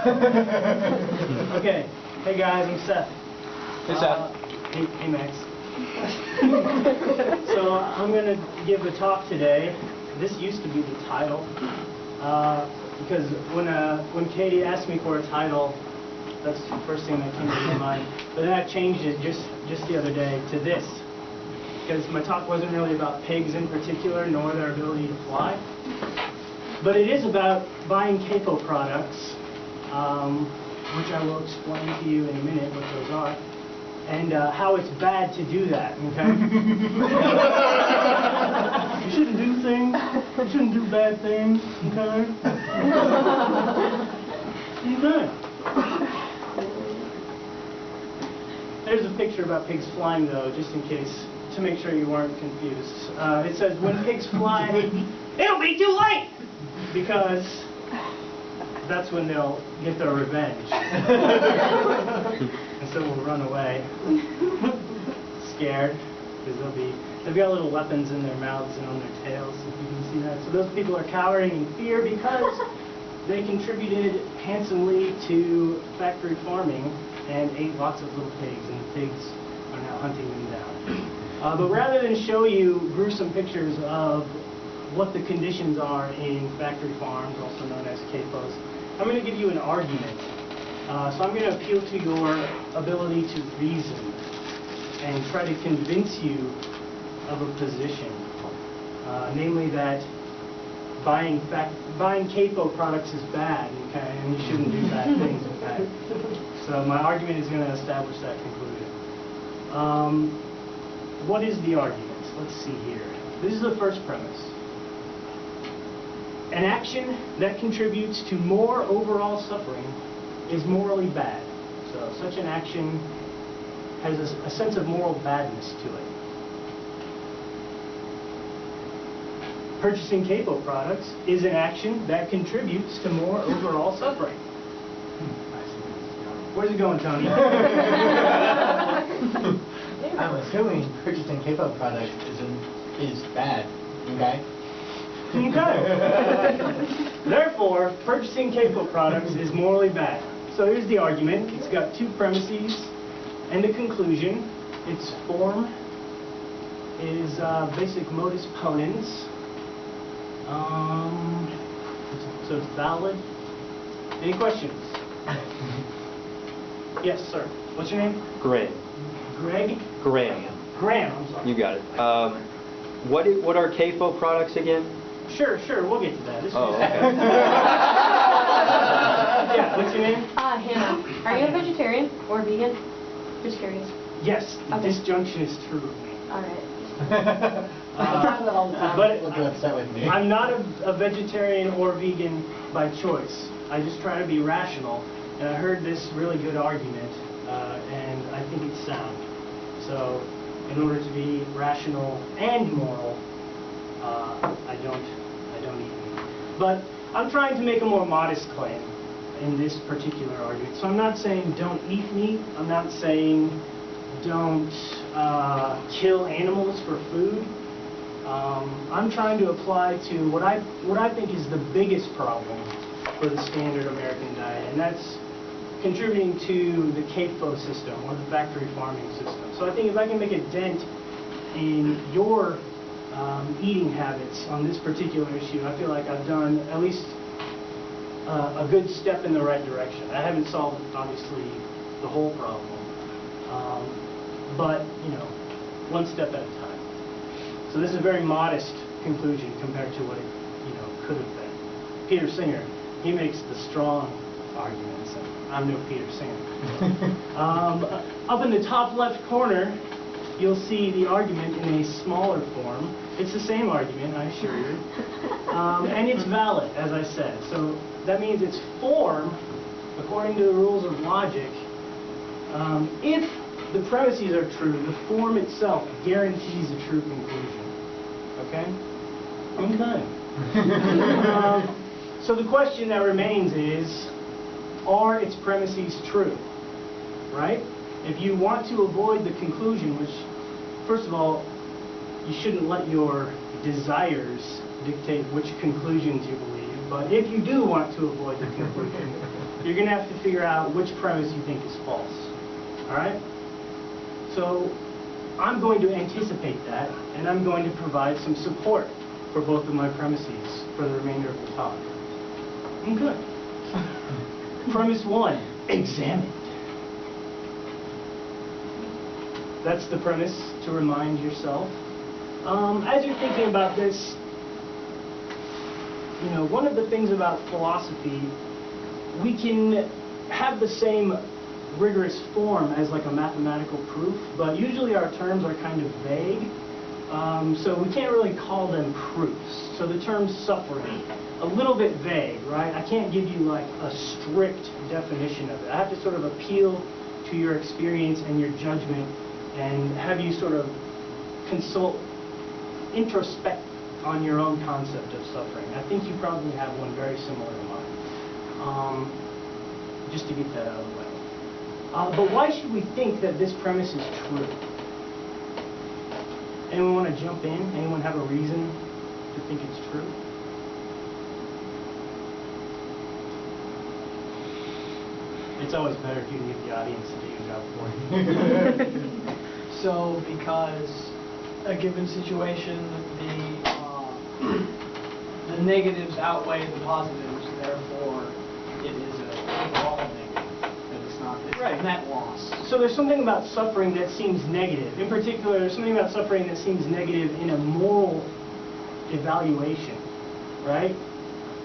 Okay. Hey guys, I'm Seth. Hey Seth. Hey Max. So I'm going to give a talk today. This used to be the title because when Katie asked me for a title, that's the first thing that came to my mind. But then I changed it just the other day to this, because my talk wasn't really about pigs in particular, nor their ability to fly. But it is about buying CAFO products, which I will explain to you in a minute what those are, and how it's bad to do that, okay? You shouldn't do things, you shouldn't do bad things, okay? Okay. There's a picture about pigs flying, though, just in case, to make sure you weren't confused. It says, when pigs fly, it'll be too late! Because that's when they'll get their revenge. And so we'll run away, scared, because they've got little weapons in their mouths and on their tails, if you can see that. So those people are cowering in fear because they contributed handsomely to factory farming and ate lots of little pigs, and the pigs are now hunting them down. But rather than show you gruesome pictures of what the conditions are in factory farms, also known as CAFOs, I'm going to give you an argument. So I'm going to appeal to your ability to reason and try to convince you of a position, namely that buying CAFO products is bad, okay, and you shouldn't do bad things, okay. So my argument is going to establish that conclusion. What is the argument? Let's see here. This is the first premise. An action that contributes to more overall suffering is morally bad. So such an action has a sense of moral badness to it. Purchasing CAFO products is an action that contributes to more overall suffering. Where's it going, Tony? I'm assuming purchasing CAFO products is bad, okay? Okay. Therefore, purchasing CAFO products is morally bad. So here's the argument. It's got two premises and a conclusion. Its form is basic modus ponens. So it's valid. Any questions? Yes, sir. What's your name? Greg. Greg? Graham. Graham, I'm sorry. You got it. What are CAFO products again? Sure, we'll get to that. Oh, okay. Yeah, what's your name? Hannah. Are you a vegetarian or vegan? Just curious. Yes, Okay. disjunction is true of me. All right. But Look upset with me. I'm not a vegetarian or vegan by choice. I just try to be rational, and I heard this really good argument, and I think it's sound. So, in order to be rational and moral, I don't eat meat. But I'm trying to make a more modest claim in this particular argument. So I'm not saying don't eat meat. I'm not saying don't kill animals for food. I'm trying to apply to what I think is the biggest problem for the standard American diet, and that's contributing to the CAFO system, or the factory farming system. So I think if I can make a dent in your eating habits on this particular issue, I feel like I've done at least a good step in the right direction. I haven't solved, obviously, the whole problem, but, you know, one step at a time. So this is a very modest conclusion compared to what it, could have been. Peter Singer, he makes the strong arguments, and I'm no Peter Singer. Up in the top left corner, you'll see the argument in a smaller form. It's the same argument, I assure you. And it's valid, as I said. So that means its form, according to the rules of logic, if the premises are true, the form itself guarantees a true conclusion. Okay? Okay. So the question that remains is, are its premises true? Right? If you want to avoid the conclusion, which, first of all, you shouldn't let your desires dictate which conclusions you believe, but if you do want to avoid the conclusion, you're going to have to figure out which premise you think is false. All right? So I'm going to anticipate that, and I'm going to provide some support for both of my premises for the remainder of the talk. Okay. Premise 1, examined. That's the premise to remind yourself. As you're thinking about this, you know, one of the things about philosophy, we can have the same rigorous form as like a mathematical proof, but usually our terms are kind of vague, so we can't really call them proofs. So the term suffering, a little bit vague, right? I can't give you like a strict definition of it. I have to sort of appeal to your experience and your judgment and have you sort of introspect on your own concept of suffering. I think you probably have one very similar to mine, just to get that out of the way. But why should we think that this premise is true? Anyone want to jump in? Anyone have a reason to think it's true? It's always better if you can get the audience to do your job for you. So, because a given situation, the negatives outweigh the positives, therefore it is a overall negative, and it's not a net loss. So there's something about suffering that seems negative. In particular, there's something about suffering that seems negative in a moral evaluation, right?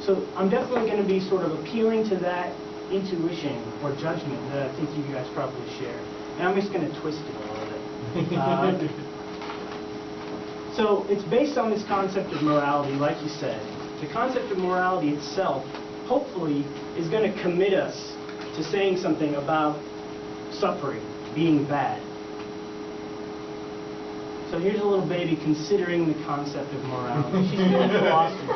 So I'm definitely going to be sort of appealing to that intuition or judgment that I think you guys probably share. And I'm just going to twist it a little bit. So it's based on this concept of morality, like you said. The concept of morality itself, hopefully, is going to commit us to saying something about suffering, being bad. So here's a little baby considering the concept of morality. She's doing philosophy.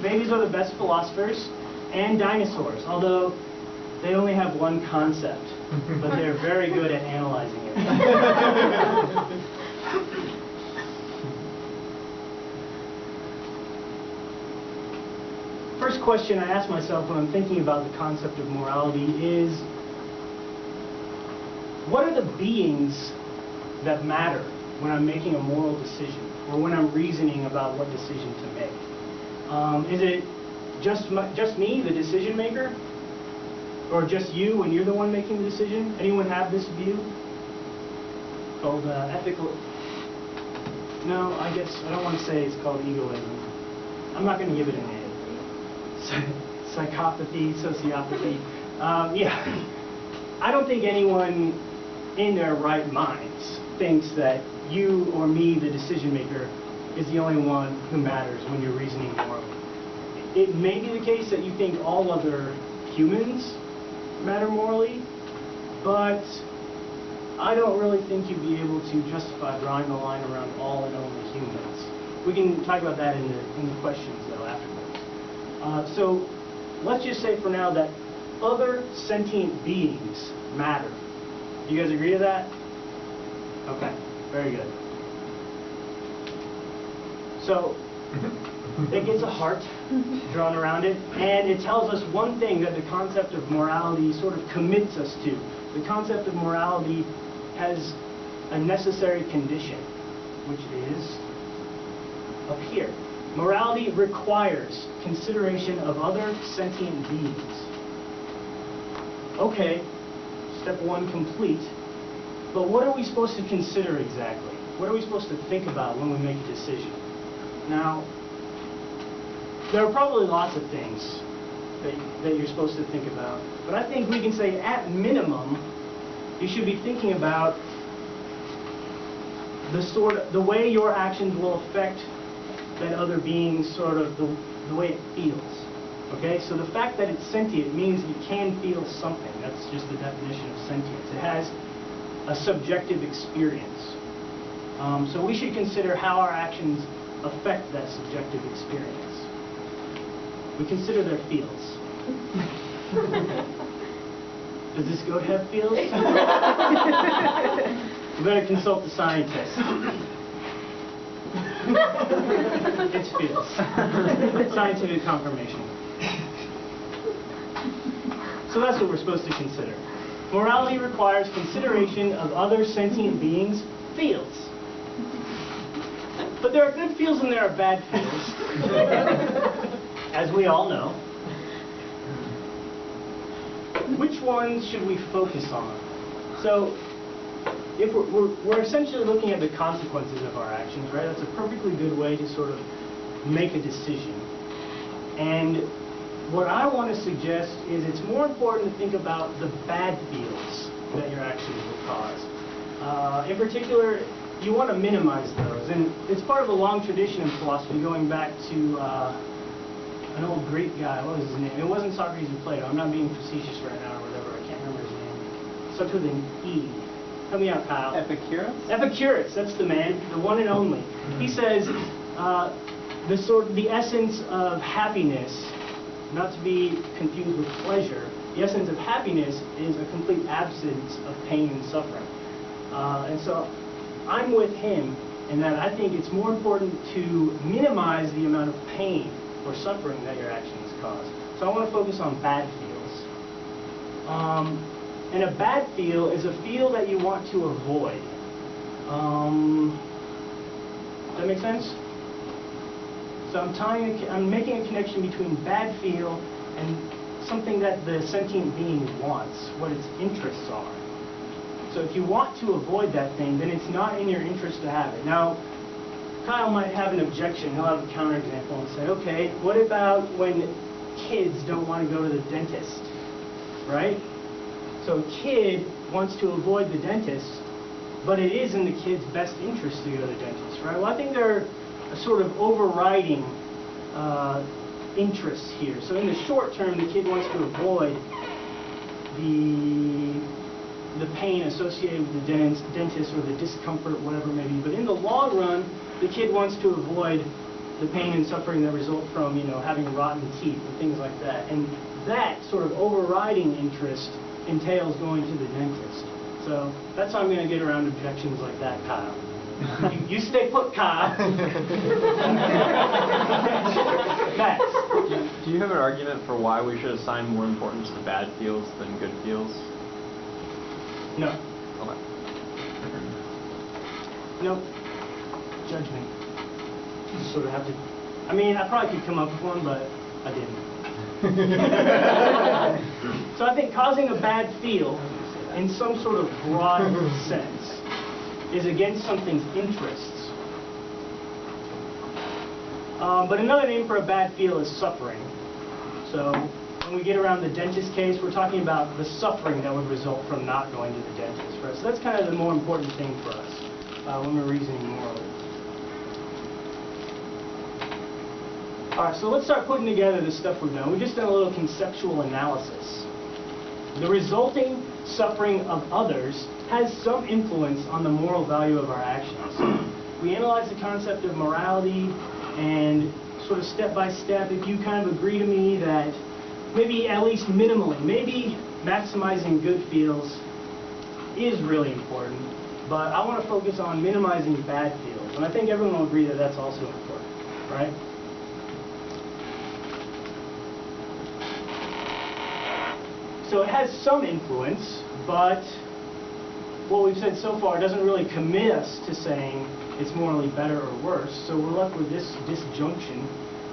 Babies are the best philosophers, and dinosaurs, although they only have one concept, but they're very good at analyzing it. First question I ask myself when I'm thinking about the concept of morality is, what are the beings that matter when I'm making a moral decision, or when I'm reasoning about what decision to make? Is it just me, the decision maker? Or just you when you're the one making the decision? Anyone have this view? Called ethical... No, I guess I don't want to say it's called egoism. I'm not going to give it a name. Psychopathy, sociopathy. Yeah. I don't think anyone in their right minds thinks that you or me, the decision maker, is the only one who matters when you're reasoning morally. It may be the case that you think all other humans matter morally, but I don't really think you'd be able to justify drawing the line around all and only humans. We can talk about that in the questions, though, afterwards. So let's just say for now that other sentient beings matter. Do you guys agree to that? Okay, very good. So it gets a heart drawn around it, and it tells us one thing that the concept of morality sort of commits us to. The concept of morality has a necessary condition, which is up here. Morality requires consideration of other sentient beings. Okay, step one complete, but what are we supposed to consider exactly? What are we supposed to think about when we make a decision? Now, there are probably lots of things that you're supposed to think about, but I think we can say at minimum, you should be thinking about the way your actions will affect that other being's sort of the way it feels. Okay, so the fact that it's sentient means it can feel something. That's just the definition of sentience. It has a subjective experience. So we should consider how our actions affect that subjective experience. We consider their feels. Does this goat have feels? You better consult the scientist. It's feels. Scientific confirmation. So that's what we're supposed to consider. Morality requires consideration of other sentient beings' feels. But there are good feels and there are bad feels, as we all know. Which ones should we focus on? So, if we're essentially looking at the consequences of our actions, right? That's a perfectly good way to sort of make a decision. And what I want to suggest is it's more important to think about the bad feels that your actions will cause. In particular, you want to minimize those. And it's part of a long tradition in philosophy going back to an old Greek guy. What was his name? It wasn't Socrates or Plato. I'm not being facetious right now or whatever. I can't remember his name. Starts with an E. Help me out, Kyle. Epicurus? Epicurus, that's the man, the one and only. He says the essence of happiness, not to be confused with pleasure, the essence of happiness is a complete absence of pain and suffering. And so I'm with him in that I think it's more important to minimize the amount of pain or suffering that your actions cause. So I want to focus on bad feels. And a bad feel is a feel that you want to avoid. Does that make sense? So I'm making a connection between bad feel and something that the sentient being wants, what its interests are. So if you want to avoid that thing, then it's not in your interest to have it. Now, Kyle might have an objection. He'll have a counterexample and say, okay, what about when kids don't want to go to the dentist, right? So a kid wants to avoid the dentist, but it is in the kid's best interest to go to the dentist, right? Well, I think there are a sort of overriding interests here. So in the short term, the kid wants to avoid the pain associated with the dentist or the discomfort, whatever it may be. But in the long run, the kid wants to avoid the pain and suffering that result from, having rotten teeth and things like that. And that sort of overriding interest entails going to the dentist. So that's how I'm going to get around objections like that, Kyle. You stay put, Kyle. Max. Do you have an argument for why we should assign more importance to bad feels than good feels? No. Okay. Nope. Judgment. You just sort of have to. I mean, I probably could come up with one, but I didn't. So I think causing a bad feel, in some sort of broad sense, is against something's interests. But another name for a bad feel is suffering. So when we get around the dentist case, we're talking about the suffering that would result from not going to the dentist. Right? So that's kind of the more important thing for us when we're reasoning morally. All right, so let's start putting together the stuff we've done. We've just done a little conceptual analysis. The resulting suffering of others has some influence on the moral value of our actions. We analyze the concept of morality, and sort of step by step, if you kind of agree to me that maybe at least minimally, maybe maximizing good feels is really important, but I want to focus on minimizing bad feels. And I think everyone will agree that that's also important, right? So it has some influence, but what we've said so far doesn't really commit us to saying it's morally better or worse. So we're left with this disjunction.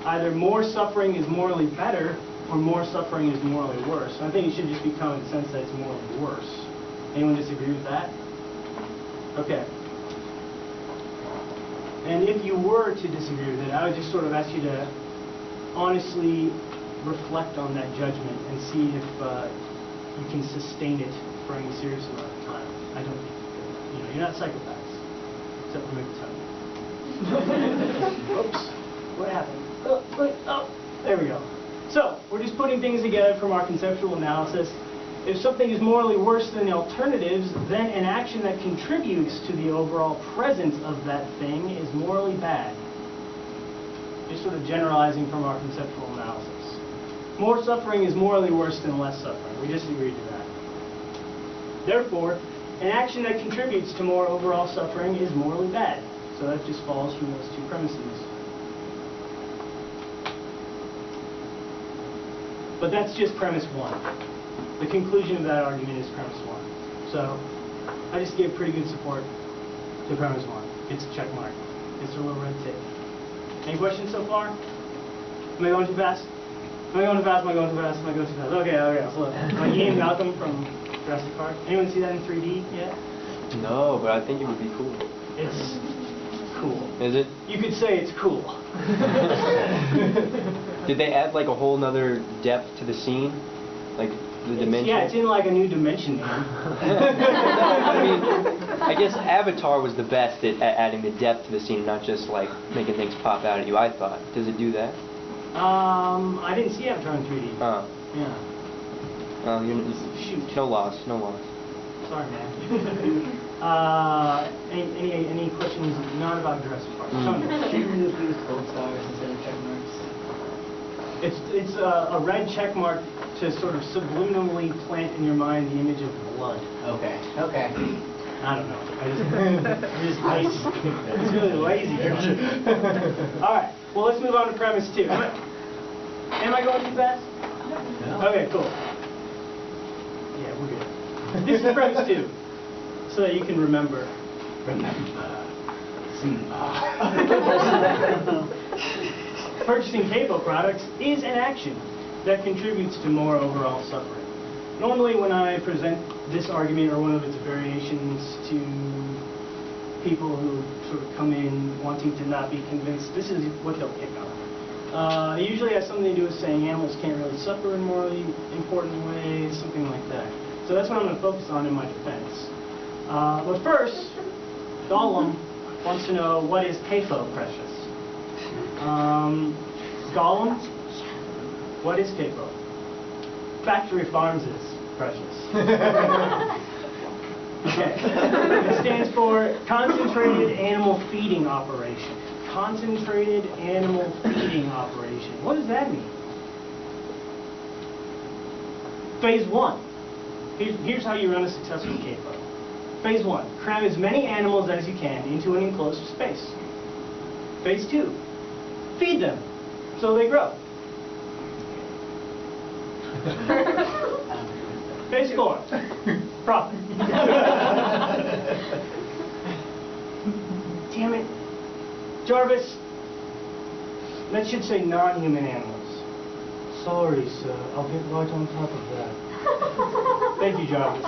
Either more suffering is morally better, or more suffering is morally worse. And I think it should just be common sense that it's morally worse. Anyone disagree with that? Okay. And if you were to disagree with it, I would just sort of ask you to honestly reflect on that judgment and see if you can sustain it for any serious amount of time. I don't think you could. You're not psychopaths, except for maybe Tony. Oops, what happened? Oh, there we go. So, we're just putting things together from our conceptual analysis. If something is morally worse than the alternatives, then an action that contributes to the overall presence of that thing is morally bad. Just sort of generalizing from our conceptual analysis. More suffering is morally worse than less suffering. We just agreed to that. Therefore, an action that contributes to more overall suffering is morally bad. So that just follows from those two premises. But that's just premise one. the conclusion of that argument is premise 1. So I just gave pretty good support to premise 1. It's a check mark. It's a little red tick. Any questions so far? Am I going too fast? Am I going too fast? Am I going too fast? Am I going too fast? Okay. So like Ian Malcolm from Jurassic Park. Anyone see that in 3D yet? No, but I think it would be cool. It's cool. Is it? You could say it's cool. Did they add like a whole nother depth to the scene? Like the dimension? Yeah, it's in like a new dimension, man. I mean, I guess Avatar was the best at adding the depth to the scene, not just like making things pop out at you, I thought. Does it do that? I didn't see Avatar in 3D. Oh. Yeah. Shoot. No loss. Sorry, man. Any questions not about Jurassic Park? Tony? Shouldn't we just use gold stars instead of check marks? It's a red check mark to sort of subliminally plant in your mind the image of blood. Okay. I don't know. I'm just lazy. It's really lazy. All right. Well, let's move on to premise 2. Am I going too fast? No. Okay, cool. Yeah, we're good. This is premise 2, so that you can remember. Purchasing CAFO products is an action that contributes to more overall suffering. Normally when I present this argument or one of its variations to people who sort of come in wanting to not be convinced, this is what they'll pick on. It usually has something to do with saying animals can't really suffer in morally important ways, something like that. So that's what I'm going to focus on in my defense. But first, Gollum wants to know, what is CAFO, Precious? Gollum, what is CAFO? Factory Farms is, Precious. Okay. It stands for Concentrated Animal Feeding Operation. Concentrated Animal Feeding Operation. What does that mean? Phase 1. Here's how you run a successful CAFO. Phase 1. Cram as many animals as you can into an enclosed space. Phase 2. Feed them so they grow. Phase 4. Profit. Damn it. Jarvis, that should say non-human animals. Sorry, sir. I'll get right on top of that. Thank you, Jarvis.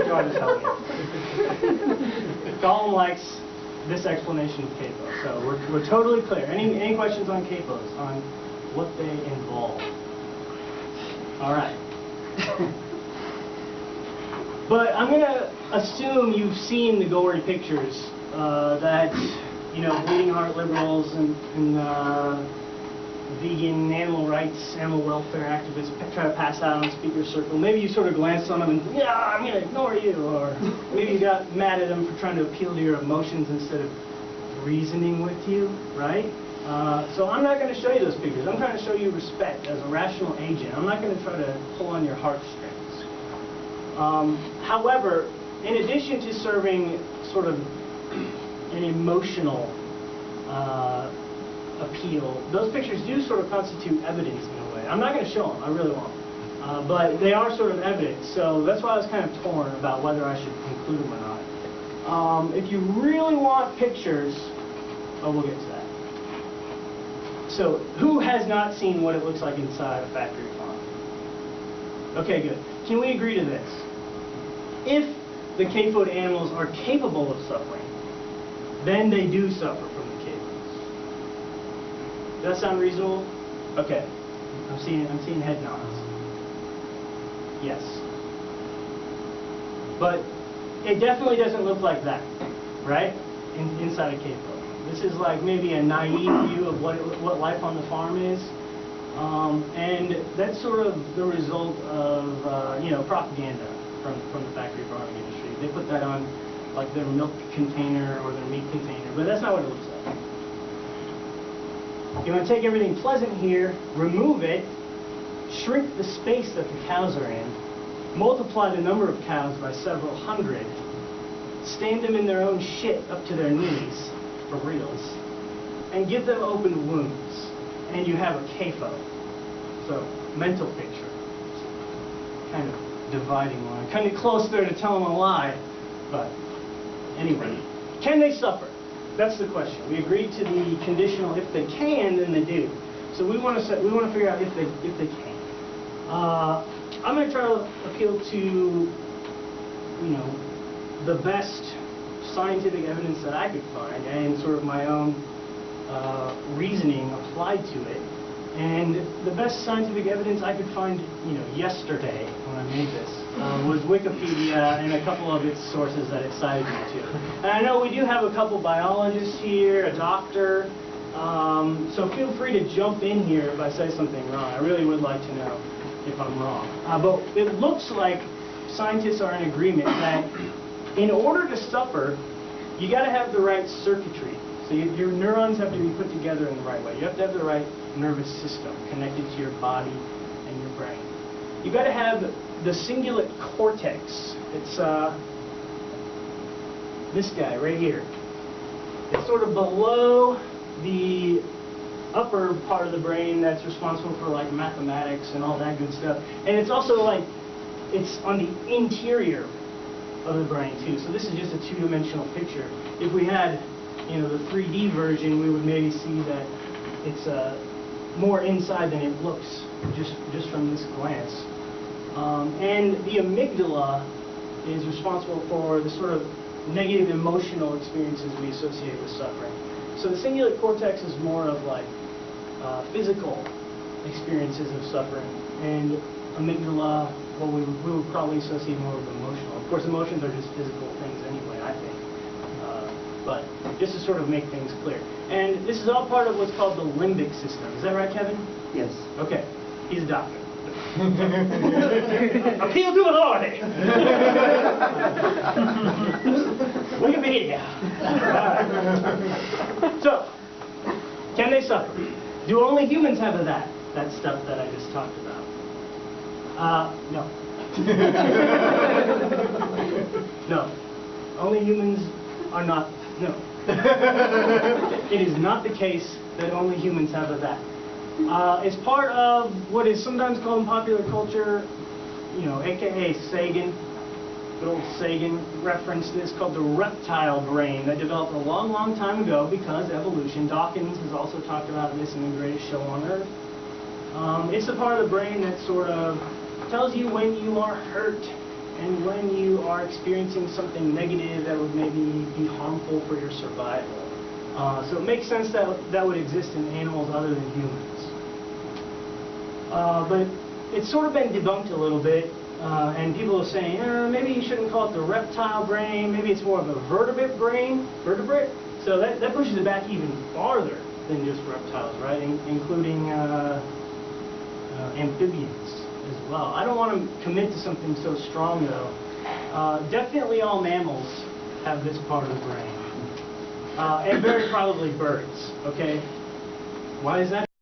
Jarvis, help me. Gollum likes this explanation of CAFO, so we're totally clear. Any questions on CAFOs, on what they involve? All right. But I'm going to assume you've seen the gory pictures that, bleeding heart liberals and vegan, animal rights, animal welfare activists try to pass out on speaker circle. Maybe you sort of glanced on them and, I'm going to ignore you. Or maybe you got mad at them for trying to appeal to your emotions instead of reasoning with you, right? So I'm not going to show you those pictures. I'm trying to show you respect as a rational agent. I'm not going to try to pull on your heartstrings. However, in addition to serving sort of an emotional appeal, those pictures do sort of constitute evidence in a way. I'm not going to show them, I really won't. But they are sort of evidence, so that's why I was kind of torn about whether I should include them or not. If you really want pictures, we'll get to that. So, who has not seen what it looks like inside a factory farm? Okay, good. Can we agree to this? If the CAFO'd animals are capable of suffering, then they do suffer from the CAFOs. Does that sound reasonable? Okay. I'm seeing head nods. Yes. But it definitely doesn't look like that, right? Inside a CAFO. This is like maybe a naive view of what life on the farm is. And that's sort of the result of propaganda from the factory farming industry. They put that on like their milk container or their meat container, but that's not what it looks like. You want to take everything pleasant here, remove it, shrink the space that the cows are in, multiply the number of cows by several hundred, stand them in their own shit up to their knees, for reals, and give them open wounds, and you have a CAFO. So mental picture. Kind of dividing line. Kind of close there to tell them a lie, but anyway. Can they suffer? That's the question. We agreed to the conditional if they can, then they do. So we want to figure out if they can. I'm going to try to appeal to, the best scientific evidence that I could find and sort of my own reasoning applied to it. And the best scientific evidence I could find, yesterday when I made this, was Wikipedia and a couple of its sources that it cited me to. And I know we do have a couple biologists here, a doctor, so feel free to jump in here if I say something wrong. I really would like to know if I'm wrong. But it looks like scientists are in agreement that in order to suffer, you got to have the right circuitry. So your neurons have to be put together in the right way. You have to have the right nervous system connected to your body and your brain. You got to have the cingulate cortex. It's this guy right here. It's sort of below the upper part of the brain that's responsible for like mathematics and all that good stuff. And it's also like it's on the interior of the brain too. So this is just a two-dimensional picture. If we had, the 3D version, we would maybe see that it's more inside than it looks just from this glance. And the amygdala is responsible for the sort of negative emotional experiences we associate with suffering. So the cingulate cortex is more of like physical experiences of suffering, and amygdala, well, we would probably associate more with emotional. Of course, emotions are just physical things anyway, I think. But just to sort of make things clear. And this is all part of what's called the limbic system. Is that right, Kevin? Yes. Okay. He's a doctor. Appeal to authority. Wikipedia. So, can they suffer? Do only humans have that stuff that I just talked about? No. No. Only humans are not. No. It is not the case that only humans have that. It's part of what is sometimes called in popular culture, aka Sagan. Good old Sagan referenced this, called the reptile brain, that developed a long, long time ago because evolution. Dawkins has also talked about this in The Greatest Show on Earth. It's the part of the brain that sort of tells you when you are hurt and when you are experiencing something negative that would maybe be harmful for your survival. So it makes sense that that would exist in animals other than humans. But it's sort of been debunked a little bit, and people are saying, maybe you shouldn't call it the reptile brain, maybe it's more of a vertebrate brain, So that pushes it back even farther than just reptiles, right? Including amphibians as well. I don't want to commit to something so strong, though. Definitely all mammals have this part of the brain. And very probably birds, okay? Why is that?